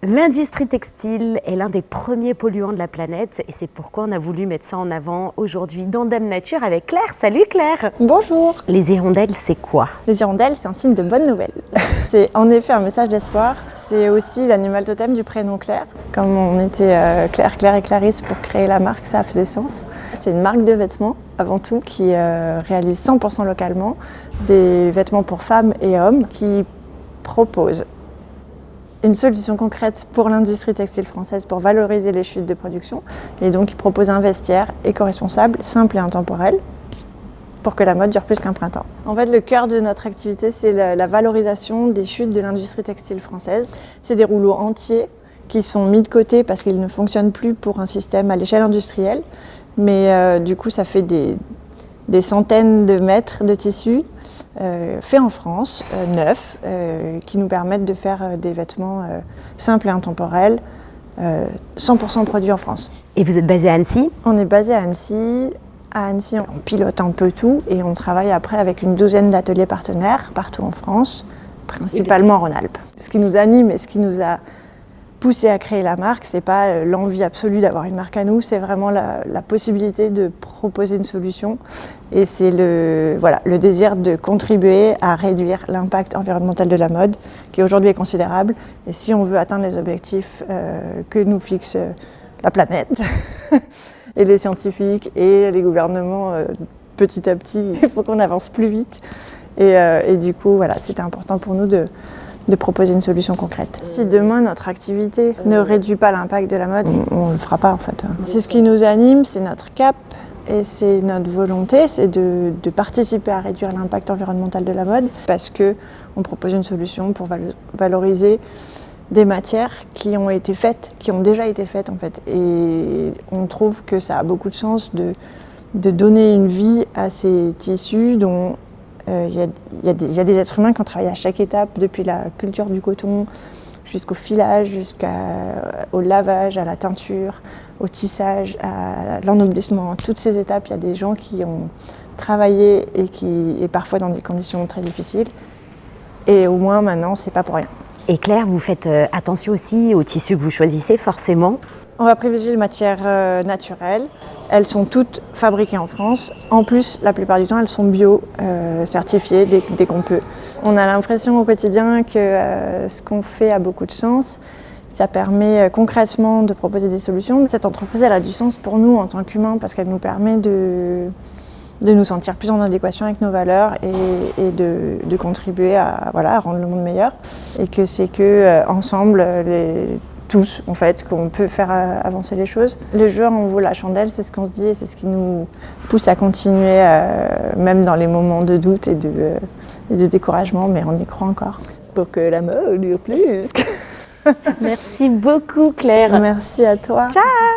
L'industrie textile est l'un des premiers polluants de la planète et c'est pourquoi on a voulu mettre ça en avant aujourd'hui dans Dame Nature avec Claire. Salut Claire! Bonjour! Les hirondelles, c'est quoi? Les hirondelles, c'est un signe de bonne nouvelle. C'est en effet un message d'espoir. C'est aussi l'animal totem du prénom Claire. Comme on était Claire et Clarisse pour créer la marque, ça faisait sens. C'est une marque de vêtements, avant tout, qui réalise 100% localement des vêtements pour femmes et hommes, qui propose une solution concrète pour l'industrie textile française pour valoriser les chutes de production. Et donc, il propose un vestiaire éco-responsable, simple et intemporel, pour que la mode dure plus qu'un printemps. En fait, le cœur de notre activité, c'est la valorisation des chutes de l'industrie textile française. C'est des rouleaux entiers qui sont mis de côté parce qu'ils ne fonctionnent plus pour un système à l'échelle industrielle. Mais du coup, ça fait des centaines de mètres de tissu faits en France, neufs, qui nous permettent de faire des vêtements simples et intemporels, 100% produits en France. Et vous êtes basé à Annecy? On est basé à Annecy. À Annecy, on pilote un peu tout et on travaille après avec une douzaine d'ateliers partenaires partout en France, principalement en Rhône-Alpes. Ce qui nous anime et ce qui nous a poussé à créer la marque, c'est pas l'envie absolue d'avoir une marque à nous, c'est vraiment la possibilité de proposer une solution et c'est le désir de contribuer à réduire l'impact environnemental de la mode qui aujourd'hui est considérable. Et si on veut atteindre les objectifs que nous fixe la planète et les scientifiques et les gouvernements petit à petit, il faut qu'on avance plus vite. Et du coup, voilà, c'était important pour nous de proposer une solution concrète. Si demain notre activité ne réduit pas l'impact de la mode, on ne le fera pas en fait. C'est ce qui nous anime, c'est notre cap et c'est notre volonté, c'est de participer à réduire l'impact environnemental de la mode parce qu'on propose une solution pour valoriser des matières qui ont déjà été faites en fait. Et on trouve que ça a beaucoup de sens de donner une vie à ces tissus dont il y a des êtres humains qui ont travaillé à chaque étape, depuis la culture du coton jusqu'au filage, jusqu'au lavage, à la teinture, au tissage, à l'ennoblissement. Toutes ces étapes, il y a des gens qui ont travaillé et parfois dans des conditions très difficiles. Et au moins maintenant, c'est pas pour rien. Et Claire, vous faites attention aussi aux tissus que vous choisissez, forcément. On va privilégier les matières naturelles. Elles sont toutes fabriquées en France. En plus, la plupart du temps, elles sont bio, certifiées dès qu'on peut. On a l'impression au quotidien que ce qu'on fait a beaucoup de sens. Ça permet concrètement de proposer des solutions. Cette entreprise, elle a du sens pour nous en tant qu'humains parce qu'elle nous permet de nous sentir plus en adéquation avec nos valeurs et de contribuer à rendre le monde meilleur. Et que c'est ensemble, tous en fait, qu'on peut faire avancer les choses. Le jeu en vaut la chandelle, c'est ce qu'on se dit et c'est ce qui nous pousse à continuer, même dans les moments de doute et de découragement, mais on y croit encore. Pour que la mode dure plus. Merci beaucoup Claire. Merci à toi. Ciao.